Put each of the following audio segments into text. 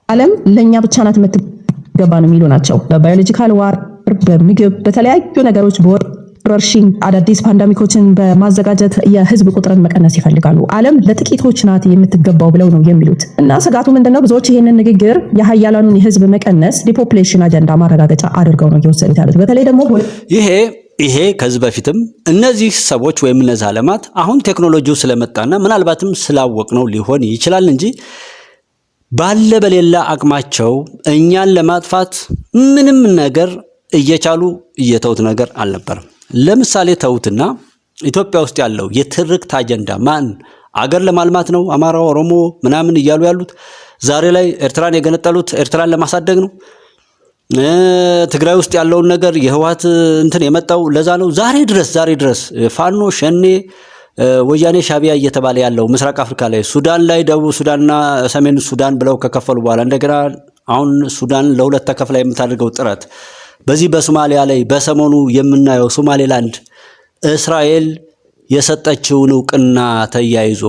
ዓለም ለኛ ብቻ ናት የምትገባ ነው የሚሉ ናቸው። በባዮሎጂካል ዋር፣ በምግብ፣ በተለያዩ ነገሮች ወረርሽኝ አዳዲስ ፓንደሚኮችን በማዘጋጀት የህዝብ ቁጥርን መቀነስ ይፈልጋሉ። ዓለም ለጥቂቶች ናት የምትገባው ብለው ነው የሚሉት እና ስጋቱ ምንድነው? ብዙዎች ይሄንን ንግግር የሀያላኑን የህዝብ መቀነስ ዲፖፑሌሽን አጀንዳ ማረጋገጫ አድርገው ነው እየወሰዱት ያሉት። በተለይ ደግሞ ይሄ ከዚህ በፊትም እነዚህ ሰዎች ወይም እነዚህ ዓለማት አሁን ቴክኖሎጂው ስለመጣና ምናልባትም ስላወቅነው ሊሆን ይችላል እንጂ ባለ በሌላ አቅማቸው እኛን ለማጥፋት ምንም ነገር እየቻሉ እየተውት ነገር አልነበረም። ለምሳሌ ተውትና ኢትዮጵያ ውስጥ ያለው የትርክት አጀንዳ ማን አገር ለማልማት ነው፣ አማራ፣ ኦሮሞ ምናምን እያሉ ያሉት ዛሬ ላይ ኤርትራን የገነጠሉት ኤርትራን ለማሳደግ ነው። ትግራይ ውስጥ ያለውን ነገር የህወሓት እንትን የመጣው ለዛ ነው። ዛሬ ድረስ ፋኖ፣ ሸኔ፣ ወያኔ፣ ሻቢያ እየተባለ ያለው ምስራቅ አፍሪካ ላይ ሱዳን ላይ ደቡብ ሱዳንና ሰሜን ሱዳን ብለው ከከፈሉ በኋላ እንደገና አሁን ሱዳን ለሁለት ተከፍላ የምታደርገው ጥረት በዚህ በሶማሊያ ላይ በሰሞኑ የምናየው ሶማሌላንድ እስራኤል የሰጠችውን እውቅና ተያይዞ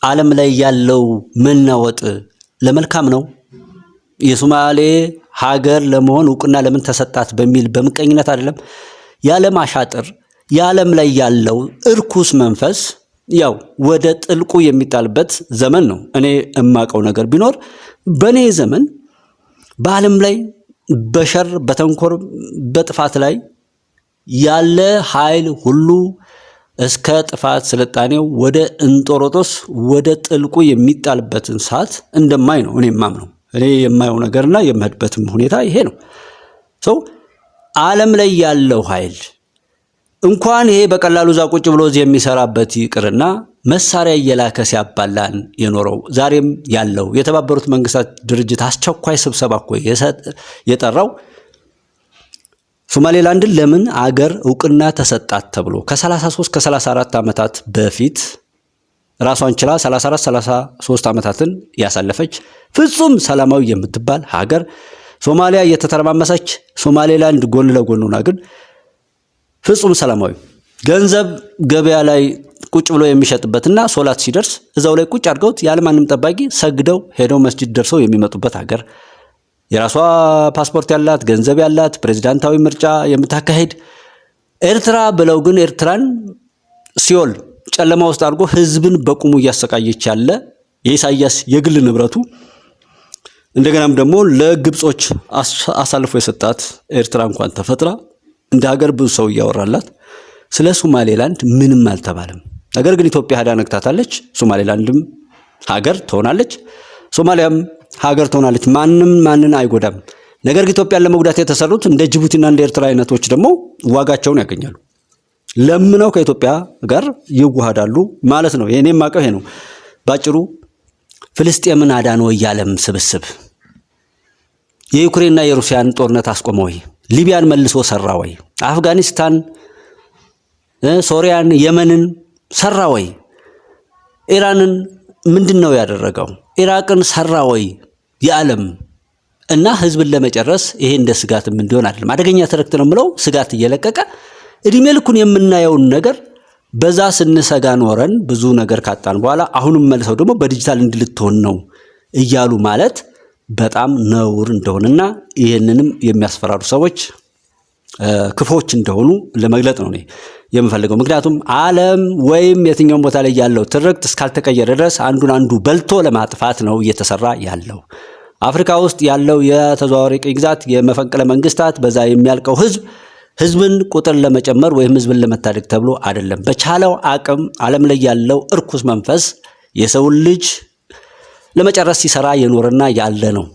ዓለም ላይ ያለው መናወጥ ለመልካም ነው። የሶማሌ ሀገር ለመሆን እውቅና ለምን ተሰጣት በሚል በምቀኝነት አይደለም። የዓለም አሻጥር የዓለም ላይ ያለው እርኩስ መንፈስ ያው ወደ ጥልቁ የሚጣልበት ዘመን ነው። እኔ እማቀው ነገር ቢኖር በኔ ዘመን በዓለም ላይ በሸር በተንኮር በጥፋት ላይ ያለ ኃይል ሁሉ እስከ ጥፋት ስልጣኔው ወደ እንጦሮጦስ ወደ ጥልቁ የሚጣልበትን ሰዓት እንደማይ ነው እኔ የማምነው። እኔ የማየው ነገርና የምሄድበትም ሁኔታ ይሄ ነው። ሰው ዓለም ላይ ያለው ኃይል እንኳን ይሄ በቀላሉ እዛ ቁጭ ብሎ የሚሰራበት ይቅርና መሳሪያ እየላከ ሲያባላን የኖረው ዛሬም ያለው የተባበሩት መንግስታት ድርጅት አስቸኳይ ስብሰባ እኮ የጠራው ሶማሌላንድን ለምን አገር እውቅና ተሰጣት ተብሎ ከ33 ከ34 ዓመታት በፊት ራሷን ችላ 34 33 ዓመታትን ያሳለፈች ፍጹም ሰላማዊ የምትባል ሀገር ሶማሊያ እየተተረማመሰች ሶማሌላንድ ጎን ለጎን ሆና ግን ፍጹም ሰላማዊ ገንዘብ ገበያ ላይ ቁጭ ብሎ የሚሸጥበትና ሶላት ሲደርስ እዛው ላይ ቁጭ አድርገውት ያለማንም ጠባቂ ሰግደው ሄደው መስጂድ ደርሰው የሚመጡበት ሀገር የራሷ ፓስፖርት ያላት ገንዘብ ያላት ፕሬዝዳንታዊ ምርጫ የምታካሄድ ኤርትራ ብለው ግን ኤርትራን ሲኦል ጨለማ ውስጥ አድርጎ ህዝብን በቁሙ እያሰቃየች ያለ የኢሳያስ የግል ንብረቱ እንደገናም ደግሞ ለግብጾች አሳልፎ የሰጣት ኤርትራ እንኳን ተፈጥራ እንደ ሀገር ብዙ ሰው እያወራላት ስለ ሶማሌላንድ ምንም አልተባለም። ነገር ግን ኢትዮጵያ ሄዳ ነክታታለች። ሶማሌላንድም ሀገር ትሆናለች፣ ሶማሊያም ሀገር ትሆናለች። ማንን አይጎዳም። ነገር ግን ኢትዮጵያን ለመጉዳት የተሰሩት እንደ ጅቡቲና እንደ ኤርትራ አይነቶች ደግሞ ዋጋቸውን ያገኛሉ። ለምነው ከኢትዮጵያ ጋር ይዋሃዳሉ ማለት ነው። የኔም ማቀው ይሄ ነው ባጭሩ። ፍልስጤምን አዳነው የዓለም ስብስብ የዩክሬንና የሩሲያን ጦርነት አስቆመ ወይ? ሊቢያን መልሶ ሰራ ወይ? አፍጋኒስታን፣ ሶሪያን፣ የመንን ሰራ ወይ? ኢራንን ምንድነው ያደረገው? ኢራቅን ሰራ ወይ? የዓለም እና ህዝብን ለመጨረስ ይሄ እንደ ስጋትም እንዲሆን አይደለም አደገኛ ትርክት ነው ብለው ስጋት እየለቀቀ እድሜ ልኩን የምናየውን ነገር በዛ ስንሰጋ ኖረን ብዙ ነገር ካጣን በኋላ አሁንም መልሰው ደግሞ በዲጂታል እንድልትሆን ነው እያሉ ማለት በጣም ነውር እንደሆነና ይሄንንም የሚያስፈራሩ ሰዎች ክፎች እንደሆኑ ለመግለጥ ነው የምፈልገው። ምክንያቱም ዓለም ወይም የትኛውም ቦታ ላይ ያለው ትርክት እስካልተቀየረ ድረስ አንዱ በልቶ ለማጥፋት ነው እየተሰራ ያለው። አፍሪካ ውስጥ ያለው የተዘዋዋሪ ቅኝ ግዛት የመፈንቅለ መንግስታት በዛ የሚያልቀው ህዝብን ቁጥር ለመጨመር ወይም ህዝብን ለመታደግ ተብሎ አይደለም። በቻለው አቅም ዓለም ላይ ያለው እርኩስ መንፈስ የሰው ልጅ ለመጨረስ ሲሰራ የኖርና ያለ ነው።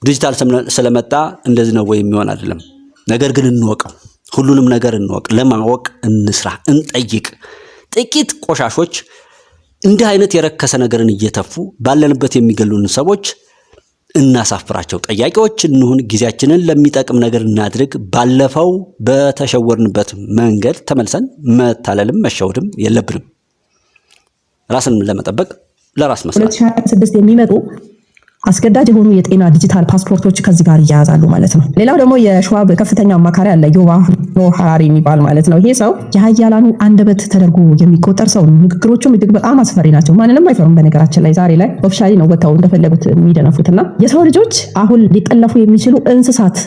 ዲጂታል ስለመጣ እንደዚህ ነው ወይ የሚሆን አይደለም። ነገር ግን እንወቀው፣ ሁሉንም ነገር እንወቅ፣ ለማወቅ እንስራ፣ እንጠይቅ። ጥቂት ቆሻሾች እንዲህ አይነት የረከሰ ነገርን እየተፉ ባለንበት የሚገሉን ሰዎች እናሳፍራቸው። ጠያቂዎች እንሁን፣ ጊዜያችንን ለሚጠቅም ነገር እናድርግ። ባለፈው በተሸወርንበት መንገድ ተመልሰን መታለልም መሸወድም የለብንም። ራስን ለመጠበቅ ለራስ መስራት 2026 የሚመጡ አስገዳጅ የሆኑ የጤና ዲጂታል ፓስፖርቶች ከዚህ ጋር ይያያዛሉ ማለት ነው። ሌላው ደግሞ የሽዋብ ከፍተኛ አማካሪ አለ ዩቫል ኖህ ሃራሪ የሚባል ማለት ነው። ይሄ ሰው የሀያላኑ አንደበት ተደርጎ የሚቆጠር ሰው ነው። ንግግሮቹም እጅግ በጣም አስፈሪ ናቸው። ማንንም አይፈሩም። በነገራችን ላይ ዛሬ ላይ ኦፊሻሊ ነው ወጥተው እንደፈለጉት የሚደነፉትና የሰው ልጆች አሁን ሊጠለፉ የሚችሉ እንስሳት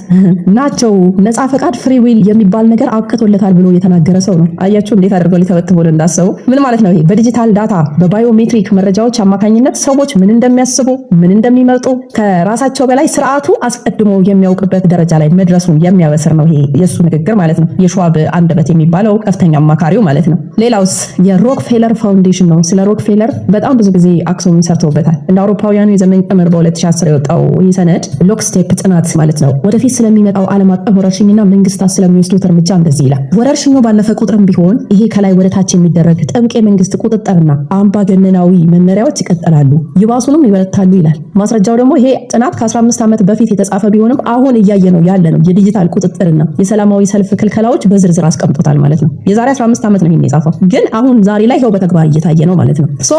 ናቸው። ነፃ ፈቃድ ፍሪ ዊል የሚባል ነገር አብቅቶለታል ብሎ የተናገረ ሰው ነው። አያችሁ እንዴት አድርገው ሊተበትቡ እንዳሰቡ። ምን ማለት ነው? ይሄ በዲጂታል ዳታ በባዮሜትሪክ መረጃዎች አማካኝነት ሰዎች ምን እንደሚያስቡ ምን እንደሚመርጡ ከራሳቸው በላይ ስርዓቱ አስቀድሞ የሚያውቅበት ደረጃ ላይ መድረሱን የሚያበስር ነው ይሄ የሱ ንግግር ማለት ነው። የሽዋብ አንደበት የሚባለው ከፍተኛ አማካሪው ማለት ነው። ሌላውስ የሮክፌለር ፋውንዴሽን ነው። ስለ ሮክፌለር በጣም ብዙ ጊዜ አክሱም ሰርተውበታል። እንደ አውሮፓውያኑ የዘመን ቀመር በ2010 የወጣው ይህ ሰነድ ሎክስቴፕ ጥናት ማለት ነው ወደፊት ስለሚመጣው ዓለም አቀፍ ወረርሽኝና መንግስታት ስለሚወስዱት እርምጃ እንደዚህ ይላል። ወረርሽኙ ባለፈ ቁጥርም ቢሆን ይሄ ከላይ ወደ ታች የሚደረግ ጥብቅ የመንግስት ቁጥጥርና አምባገነናዊ መመሪያዎች ይቀጥላሉ፣ ይባሱንም ይበረታሉ ይላል። ማስረጃው ደግሞ ይሄ ጥናት ከ15 ዓመት በፊት የተጻፈ ቢሆንም አሁን እያየ ነው ያለ ነው የዲጂታል ቁጥጥርና የሰላማዊ ሰልፍ ክልከላዎች በዝርዝር አስቀምጦታል ማለት ነው። የዛሬ 15 ዓመት ነው ይሄን የጻፈው፣ ግን አሁን ዛሬ ላይ ይሄው በተግባር እየታየ ነው ማለት ነው። ሶ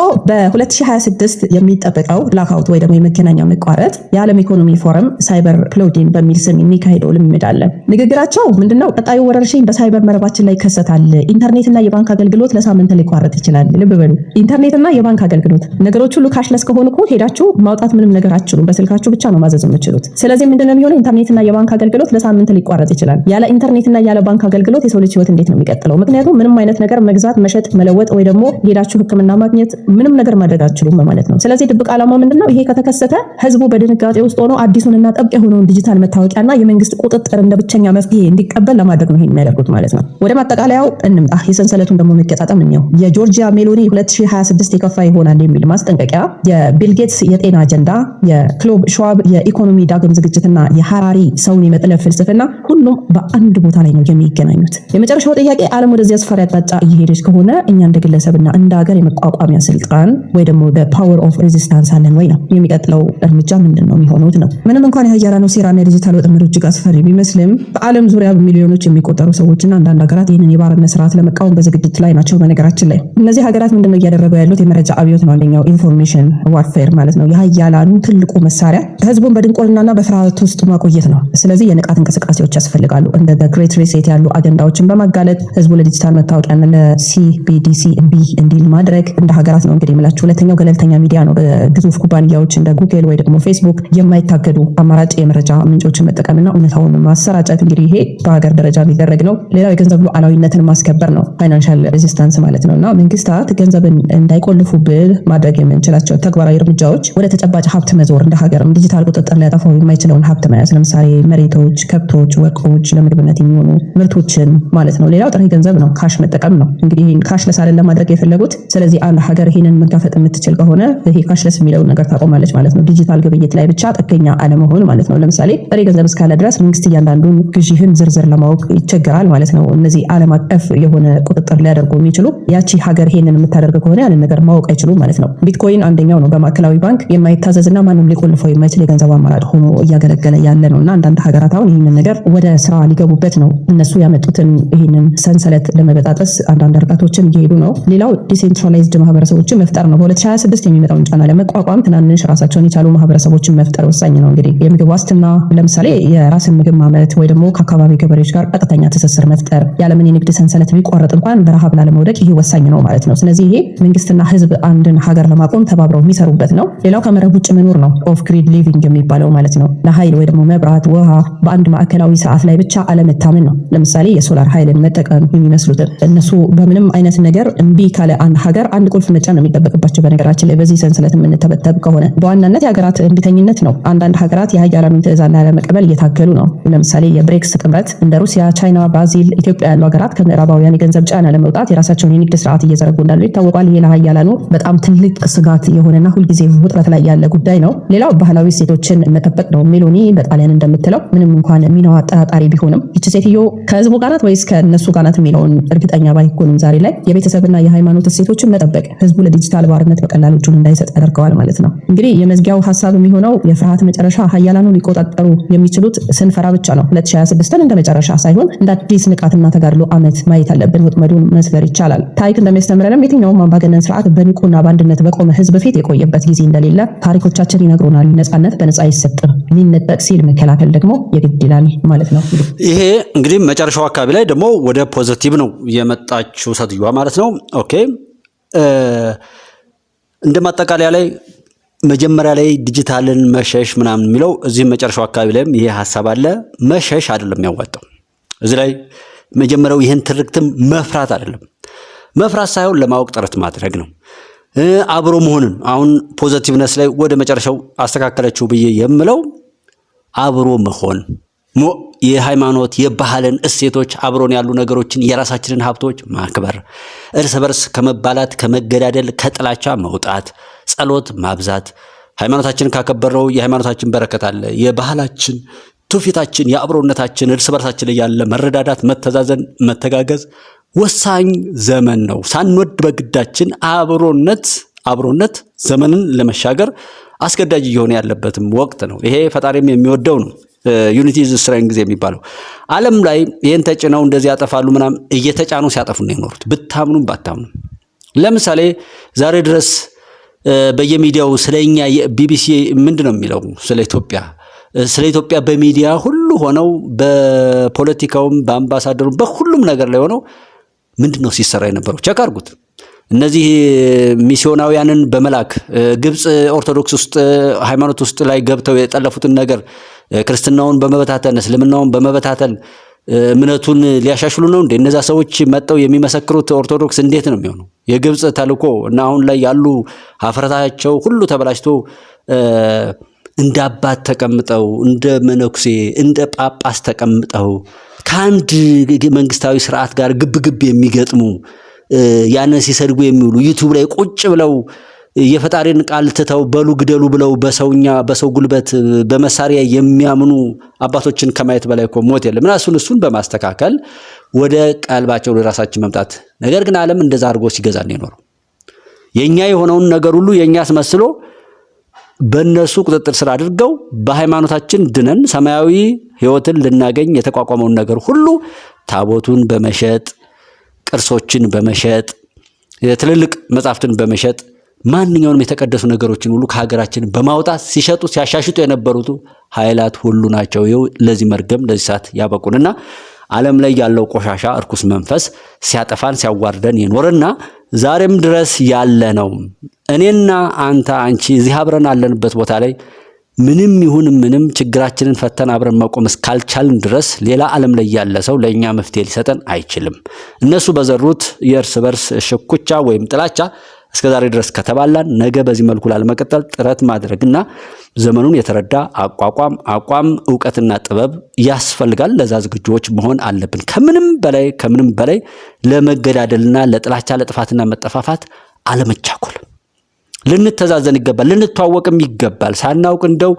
በ2026 የሚጠበቀው ብላክአውት ወይ ደግሞ የመገናኛ መቋረጥ የዓለም ኢኮኖሚ ፎረም ሳይበር ክሎዲን በሚል ስም የሚካሄደው ልምምድ አለ። ንግግራቸው ምንድነው? ቀጣዩ ወረርሽኝ በሳይበር መረባችን ላይ ይከሰታል። ኢንተርኔትና የባንክ አገልግሎት ለሳምንት ሊቋረጥ ይችላል። ልብ በሉ፣ ኢንተርኔትና የባንክ አገልግሎት ነገሮች ሁሉ ካሽለስ ከሆኑ እኮ ሄዳችሁ ማውጣት ምንም ነገር አትችሉም። በስልካችሁ ብቻ ነው ማዘዝ የምትችሉት። ስለዚህ ምንድነው የሚሆነው? ኢንተርኔትና የባንክ አገልግሎት ለሳምንት ሊቋረጥ ይችላል። ያለ ኢንተርኔትና ያለ ባንክ አገልግሎት የሰው ልጅ ህይወት እንዴት ነው የሚቀጥለው? ምክንያቱም ምንም አይነት ነገር መግዛት፣ መሸጥ፣ መለወጥ ወይ ደግሞ ሄዳችሁ ሕክምና ማግኘት ምንም ነገር ማድረግ አትችሉም ማለት ነው። ስለዚህ ድብቅ ዓላማው ምንድነው? ይሄ ከተከሰተ ህዝቡ በድንጋጤ ውስጥ ሆኖ አዲሱንና ጥብቅ የሆነውን ዲጂታል መታወቂያና የመንግስት ቁጥጥር እንደ ብቸኛ መፍትሄ እንዲቀበል ለማድረግ ነው ይሄን የሚያደርጉት ማለት ነው። ወደ ማጠቃለያው እንምጣ። የሰንሰለቱን ደግሞ መገጣጠም እንየው። የጆርጂያ ሜሎኒ 2026 የከፋ ይሆናል የሚል ማስጠንቀቂያ፣ የቢል ጌትስ የጤና አጀንዳ፣ የክሎብ ሽዋብ የኢኮኖሚ ዳግም ዝግጅትና የሃራሪ ሰውን የመጥለፍ ፍልስፍና ሁሉም በአንድ ቦታ ላይ ነው የሚገናኙት። የመጨረሻው ጥያቄ ዓለም ወደዚህ አስፈሪ አቅጣጫ እየሄደች ከሆነ እኛ እንደ ግለሰብና እንደ ሀገር የመቋቋሚያ ስልጣን ወይ ደግሞ በፓወር ኦፍ ሬዚስታንስ አለን ወይ ነው። የሚቀጥለው እርምጃ ምንድን ነው የሚሆኑት ነው። ምንም እንኳን የሀያላኑ ሴራና የዲጂታል ወጥመድ እጅግ አስፈሪ ቢመስልም በዓለም ዙሪያ በሚሊዮኖች የሚቆጠሩ ሰዎችና አንዳንድ ሀገራት ይህንን የባርነት ስርዓት ለመቃወም በዝግጅት ላይ ናቸው። በነገራችን ላይ እነዚህ ሀገራት ምንድነው እያደረጉ ያሉት? የመረጃ አብዮት ነው። አንደኛው ኢንፎርሜሽን ዋርፌር ማለት ነው። የሀያላኑ ትልቁ መሳሪያ ህዝቡን በድንቁርናና በፍርሃት ውስጥ ማቆየት ነው። ስለዚህ የንቃት እንቅስቃሴዎች ያስፈልጋሉ። እንደ ግሬት ሪሴት ያሉ አጀንዳዎችን በማጋለጥ ህዝቡ ለዲጂታል መታወቂያና ለሲቢዲሲ እምቢ እንዲል ማድረግ እንደ ሀገራት ነው እንግዲህ የምላችሁ። ሁለተኛው ገለልተኛ ሚዲያ ነው። በግዙፍ ኩባንያዎች እንደ ጉግል ወይ ደግሞ ፌስቡክ የማይታገዱ አማራጭ የመረጃ ምንጮችን መጠቀምና እውነታውን ማሰራጨት እንግዲህ ይሄ በሀገር ደረጃ የሚደረግ ነው። ሌላው የገንዘብ ሉዓላዊነትን ማስከበር ነው፣ ፋይናንሻል ሬዚስታንስ ማለት ነው። እና መንግስታት ገንዘብን እንዳይቆልፉብን ማድረግ የምንችላቸው ተግባራዊ እርምጃዎች ወደ ተጨባጭ ሀብት መዞር፣ እንደ ሀገርም ዲጂታል ቁጥጥር ሊያጠፋው የማይችለውን ሀብት መያዝ፣ ለምሳሌ መሬቶች፣ ከብቶች፣ ወርቆች፣ ለምግብነት የሚሆኑ ምርቶችን ማለት ነው። ሌላው ጥሬ ገንዘብ ነው፣ ካሽ መጠቀም ነው። እንግዲህ ይህን ካሽለስ አይደለም ለማድረግ የፈለጉት። ስለዚህ አንድ ሀገር ይህንን መጋፈጥ የምትችል ከሆነ ይሄ ካሽለስ የሚለውን ነገር ታቆማለች ማለት ነው። ዲጂታል ግብይት ላይ ብቻ ጥገኛ አለመሆን ማለት ነው። ለምሳሌ ጥሬ ገንዘብ እስካለ ድረስ መንግስት እያንዳንዱን ግዢህን ዝርዝር ለማወቅ ይቸገራል ማለት ነው። እነዚህ ዓለም አቀፍ የሆነ ቁጥጥር ሊያደርጉ የሚችሉ ያቺ ሀገር ይሄንን የምታደርግ ከሆነ ያንን ነገር ማወቅ አይችሉም ማለት ነው። ቢትኮይን አንደኛው ነው። በማዕከላዊ ባንክ የማይታዘዝና ማንም ሊቆልፈው የማይችል የገንዘብ አማራጭ ሆኖ እያገለገለ ያለ ነው እና አንዳንድ ሀገራት አሁን ይህንን ነገር ወደ ስራ ሊገቡበት ነው። እነሱ ያመጡትን ይህንን ሰንሰለት ለመበጣጠስ አንዳንድ እርቀቶችን እየሄዱ ነው። ሌላው ዲሴንትራላይዝድ ማህበረሰቦችን መፍጠር ነው። በ2026 የሚመጣውን ጫና ለመቋቋም ትናንሽ ራሳቸውን የቻሉ ማህበረሰቦችን መፍጠር ወሳኝ ነው። እንግዲህ የምግብ ዋስትና፣ ለምሳሌ የራስን ምግብ ማምረት ወይ ደግሞ ከአካባቢ ገበሬዎች ጋር ቀጥተኛ ትስስር መፍጠር፣ ያለምን የንግድ ሰንሰለት ቢቋረጥ እንኳን በረሃብ ላለመውደቅ ይሄ ወሳኝ ነው ማለት ነው። ስለዚህ ይሄ መንግስትና ህዝብ አንድን ሀገር ለማቆም ተባብረው የሚሰሩበት ነው። ሌላው ከመረብ ውጭ መኖር ነው፣ ኦፍ ግሪድ ሊቪንግ የሚባለው ማለት ነው። ለኃይል ወይ ደግሞ መብራት፣ ውሃ በአንድ ማዕከላዊ ሰዓት ላይ ብቻ አለመታመን ነው። ለምሳሌ የሶላር ኃይልን መጠቀም የሚመስሉትን እነሱ በምንም አይነት ነገር እምቢ ካለ አንድ ሀገር አንድ ቁልፍ መጫን ነው የሚጠበቅባቸው። በነገራችን ላይ በዚህ ሰንሰለት የምንተበተብ ከሆነ በዋናነት የሀገራት እንቢተኝነት ነው። አንዳንድ ሀገራት የሀያላኑን ትዕዛዝ ለመቀበል እየታገሉ ነው። ለምሳሌ የብሬክስ ጥምረት እንደ ሩሲያ፣ ቻይና፣ ብራዚል፣ ኢትዮጵያ ያሉ ሀገራት ከምዕራባውያን የገንዘብ ጫና ለመውጣት የራሳቸውን የንግድ ስርዓት እየዘረጉ እንዳሉ ይታወቃል። ይሄ ለሀያላኑ በጣም ትልቅ ስጋት የሆነና ሁልጊዜ ውጥረት ላይ ያለ ጉዳይ ነው። ሌላው ባህላዊ እሴቶችን መጠበቅ ነው። ሜሎኒ በጣሊያን እንደምትለው ምንም እንኳን ሚናዋ አጠራጣሪ ቢሆንም ይቺ ሴትዮ ከህዝቡ ጋር ናት ወይስ ከነሱ ጋር ናት የሚለውን እርግጠኛ ባይሆንም ዛሬ ላይ የቤተሰብና የሃይማኖት እሴቶችን መጠበቅ ህዝቡ ለዲጂታል ባርነት በቀላሉ እጁን እንዳይሰጥ ያደርገዋል ማለት ነው። እንግዲህ የመዝጊያው ሀሳብ የሚሆነው የፍርሃት መጨረሻ ሀያላኑ ሊቆጣጠሩ የሚችሉት ስንፈራ ብቻ ነው። 2026ን እንደ መጨረሻ ሳይሆን እንደ አዲስ ንቃትና ተጋድሎ አመት ማየት አለብን። ወጥመዱን መስበር ይቻላል። ታሪክ እንደሚያስተምረንም የትኛውም አምባገነን ስርዓት በንቁና በአንድነት በቆመ ህዝብ ፊት የቆየበት ጊዜ እንደሌለ ታሪኮቻችን አባቶቻችን ይነግሩናል። ነፃነት በነፃ አይሰጥም፣ ሊነጠቅ ሲል መከላከል ደግሞ የግድ ይላል ማለት ነው። ይሄ እንግዲህ መጨረሻው አካባቢ ላይ ደግሞ ወደ ፖዚቲቭ ነው የመጣችው ሴትዮዋ ማለት ነው። ኦኬ እንደ ማጠቃለያ ላይ መጀመሪያ ላይ ዲጂታልን መሸሽ ምናምን የሚለው እዚህ መጨረሻው አካባቢ ላይም ይሄ ሐሳብ አለ። መሸሽ አይደለም ያዋጣው እዚህ ላይ መጀመሪያው ይሄን ትርክትም መፍራት አይደለም። መፍራት ሳይሆን ለማወቅ ጥረት ማድረግ ነው። አብሮ መሆንን አሁን ፖዚቲቭነስ ላይ ወደ መጨረሻው አስተካከለችው ብዬ የምለው አብሮ መሆን የሃይማኖት የባህልን እሴቶች አብሮን ያሉ ነገሮችን የራሳችንን ሀብቶች ማክበር፣ እርስ በርስ ከመባላት ከመገዳደል ከጥላቻ መውጣት፣ ጸሎት ማብዛት። ሃይማኖታችንን ካከበረው የሃይማኖታችን በረከት አለ። የባህላችን ትውፊታችን የአብሮነታችን እርስ በርሳችን ላይ ያለ መረዳዳት፣ መተዛዘን፣ መተጋገዝ ወሳኝ ዘመን ነው። ሳንወድ በግዳችን አብሮነት ዘመንን ለመሻገር አስገዳጅ እየሆነ ያለበትም ወቅት ነው። ይሄ ፈጣሪም የሚወደው ነው። ዩኒቲ ኢዝ ስትሬንግዝ የሚባለው ዓለም ላይ ይሄን ተጭነው እንደዚህ ያጠፋሉ ምናምን እየተጫኑ ሲያጠፉ ነው የኖሩት። ብታምኑም ባታምኑም ለምሳሌ ዛሬ ድረስ በየሚዲያው ስለኛ ቢቢሲ ምንድነው የሚለው ስለ ኢትዮጵያ በሚዲያ ሁሉ ሆነው በፖለቲካውም በአምባሳደሩም በሁሉም ነገር ላይ ሆነው ምንድነው ሲሰራ የነበረው? ቸክ አድርጉት። እነዚህ ሚስዮናውያንን በመላክ ግብጽ ኦርቶዶክስ ውስጥ ሃይማኖት ውስጥ ላይ ገብተው የጠለፉትን ነገር ክርስትናውን በመበታተን እስልምናውን በመበታተን እምነቱን ሊያሻሽሉ ነው እንዴ? እነዛ ሰዎች መጥተው የሚመሰክሩት ኦርቶዶክስ እንዴት ነው የሚሆነው? የግብጽ ተልኮ እና አሁን ላይ ያሉ ሀፍረታቸው ሁሉ ተበላሽቶ እንደ አባት ተቀምጠው እንደ መነኩሴ እንደ ጳጳስ ተቀምጠው ከአንድ መንግስታዊ ስርዓት ጋር ግብግብ የሚገጥሙ ያንን ሲሰድጉ የሚውሉ ዩቲዩብ ላይ ቁጭ ብለው የፈጣሪን ቃል ትተው በሉ ግደሉ ብለው በሰው ጉልበት በመሳሪያ የሚያምኑ አባቶችን ከማየት በላይ እኮ ሞት የለም። እና እሱን በማስተካከል ወደ ቀልባቸው ወደ ራሳችን መምጣት። ነገር ግን ዓለም እንደዛ አድርጎ ሲገዛን የኖረው የኛ የሆነውን ነገር ሁሉ የኛ አስመስሎ በእነሱ ቁጥጥር ስር አድርገው በሃይማኖታችን ድነን ሰማያዊ ህይወትን ልናገኝ የተቋቋመውን ነገር ሁሉ ታቦቱን በመሸጥ ቅርሶችን በመሸጥ ትልልቅ መጻሕፍትን በመሸጥ ማንኛውንም የተቀደሱ ነገሮችን ሁሉ ከሀገራችን በማውጣት ሲሸጡ ሲያሻሽጡ የነበሩት ኃይላት ሁሉ ናቸው ይኸው ለዚህ መርገም ለዚህ ሰዓት ያበቁንና ዓለም ላይ ያለው ቆሻሻ እርኩስ መንፈስ ሲያጠፋን ሲያዋርደን የኖረና ዛሬም ድረስ ያለ ነው። እኔና አንተ አንቺ እዚህ አብረን አለንበት ቦታ ላይ ምንም ይሁን ምንም ችግራችንን ፈተን አብረን መቆም እስካልቻልን ድረስ ሌላ ዓለም ላይ ያለ ሰው ለኛ መፍትሄ ሊሰጠን አይችልም። እነሱ በዘሩት የእርስ በርስ ሽኩቻ ወይም ጥላቻ እስከዛሬ ድረስ ከተባላን ነገ በዚህ መልኩ ላለመቀጠል ጥረት ማድረግና ዘመኑን የተረዳ አቋም ዕውቀትና ጥበብ ያስፈልጋል። ለዛ ዝግጁዎች መሆን አለብን። ከምንም በላይ ለመገዳደልና ለጥላቻ ለጥፋትና መጠፋፋት አለመቻኮል። ልንተዛዘን ይገባል። ልንተዋወቅም ይገባል። ሳናውቅ እንደው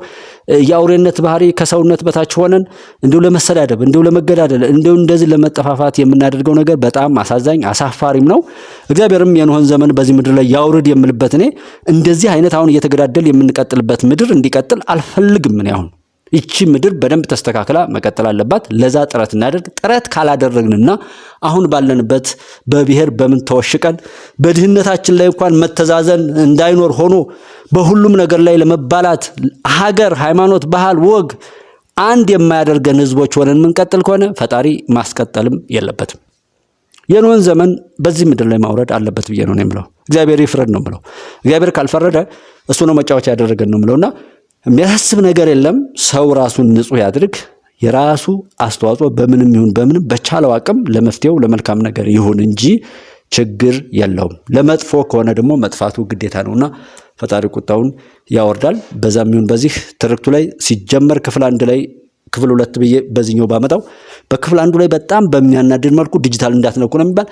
የአውሬነት ባህሪ ከሰውነት በታች ሆነን እንደው ለመሰዳደብ እንደው ለመገዳደል እንደው እንደዚህ ለመጠፋፋት የምናደርገው ነገር በጣም አሳዛኝ አሳፋሪም ነው። እግዚአብሔርም የኖህን ዘመን በዚህ ምድር ላይ ያውርድ የምልበት እኔ እንደዚህ አይነት አሁን እየተገዳደል የምንቀጥልበት ምድር እንዲቀጥል አልፈልግም። እኔ አሁን ይቺ ምድር በደንብ ተስተካክላ መቀጠል አለባት። ለዛ ጥረት እናደርግ። ጥረት ካላደረግንና አሁን ባለንበት በብሔር በምን ተወሽቀን በድህነታችን ላይ እንኳን መተዛዘን እንዳይኖር ሆኖ በሁሉም ነገር ላይ ለመባላት ሀገር፣ ሃይማኖት፣ ባህል፣ ወግ አንድ የማያደርገን ህዝቦች ሆነን የምንቀጥል ከሆነ ፈጣሪ ማስቀጠልም የለበትም። የኖህን ዘመን በዚህ ምድር ላይ ማውረድ አለበት ብዬ ነው የምለው። እግዚአብሔር ይፍረድ ነው የምለው። እግዚአብሔር ካልፈረደ እሱ ነው መጫወቻ ያደረገን ነው የምለውና የሚያሳስብ ነገር የለም። ሰው ራሱን ንጹህ ያድርግ። የራሱ አስተዋጽኦ በምንም ይሁን በምንም በቻለው አቅም ለመፍትሄው ለመልካም ነገር ይሁን እንጂ ችግር የለውም። ለመጥፎ ከሆነ ደግሞ መጥፋቱ ግዴታ ነውና ፈጣሪ ቁጣውን ያወርዳል። በዛም ይሁን በዚህ ትርክቱ ላይ ሲጀመር ክፍል 1 ላይ ክፍል 2 ብዬ በዚህኛው ባመጣው በክፍል 1 ላይ በጣም በሚያናድድ መልኩ ዲጂታል እንዳትነኩ ነው የሚባል።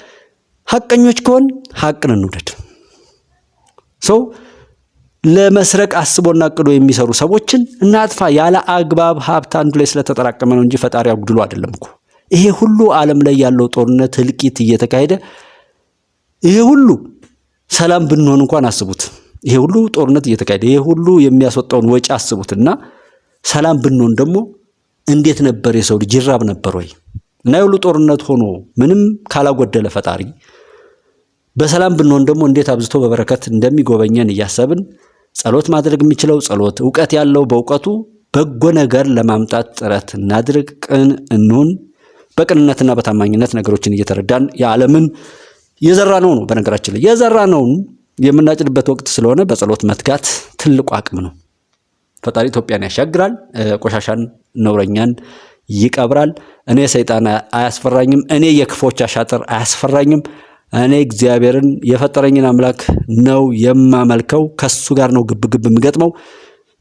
ሐቀኞች ከሆን ሐቅን እንውደድ። ሰው ለመስረቅ አስቦና አቅዶ የሚሰሩ ሰዎችን እናጥፋ። ያለ አግባብ ሀብት አንዱ ላይ ስለተጠራቀመ ነው እንጂ ፈጣሪ አጉድሎ አይደለም እኮ። ይሄ ሁሉ ዓለም ላይ ያለው ጦርነት እልቂት እየተካሄደ ይሄ ሁሉ ሰላም ብንሆን እንኳን አስቡት። ይሄ ሁሉ ጦርነት እየተካሄደ ይሄ ሁሉ የሚያስወጣውን ወጪ አስቡትና ሰላም ብንሆን ደግሞ እንዴት ነበር የሰው ልጅ ይራብ ነበር ወይ? እና ሁሉ ጦርነት ሆኖ ምንም ካላጎደለ ፈጣሪ በሰላም ብንሆን ደግሞ እንዴት አብዝቶ በበረከት እንደሚጎበኘን እያሰብን ጸሎት ማድረግ የሚችለው ጸሎት፣ እውቀት ያለው በእውቀቱ በጎ ነገር ለማምጣት ጥረት እናድርግ። ቅን እንሁን። በቅንነትና በታማኝነት ነገሮችን እየተረዳን የዓለምን የዘራነው ነው። በነገራችን ላይ የዘራነውን የምናጭድበት ወቅት ስለሆነ በጸሎት መትጋት ትልቁ አቅም ነው። ፈጣሪ ኢትዮጵያን ያሻግራል። ቆሻሻን ነውረኛን ይቀብራል። እኔ ሰይጣን አያስፈራኝም። እኔ የክፎች አሻጥር አያስፈራኝም። እኔ እግዚአብሔርን የፈጠረኝን አምላክ ነው የማመልከው። ከሱ ጋር ነው ግብግብ የምገጥመው።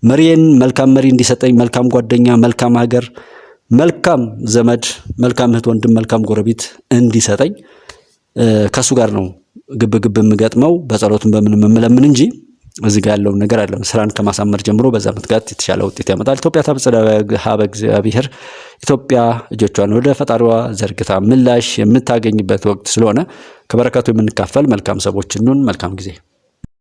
መሪዬን መልካም መሪ እንዲሰጠኝ፣ መልካም ጓደኛ፣ መልካም ሀገር፣ መልካም ዘመድ፣ መልካም እህት ወንድም፣ መልካም ጎረቤት እንዲሰጠኝ ከሱ ጋር ነው ግብግብ የምገጥመው። በጸሎትም በምንም የምለምን እንጂ እዚህ ጋር ያለውን ነገር አይደለም። ስራን ከማሳመር ጀምሮ በዛ መትጋት የተሻለ ውጤት ያመጣል። ኢትዮጵያ ታበጽሕ ኀበ እግዚአብሔር። ኢትዮጵያ እጆቿን ወደ ፈጣሪዋ ዘርግታ ምላሽ የምታገኝበት ወቅት ስለሆነ ከበረከቱ የምንካፈል መልካም ሰዎች እንሁን። መልካም ጊዜ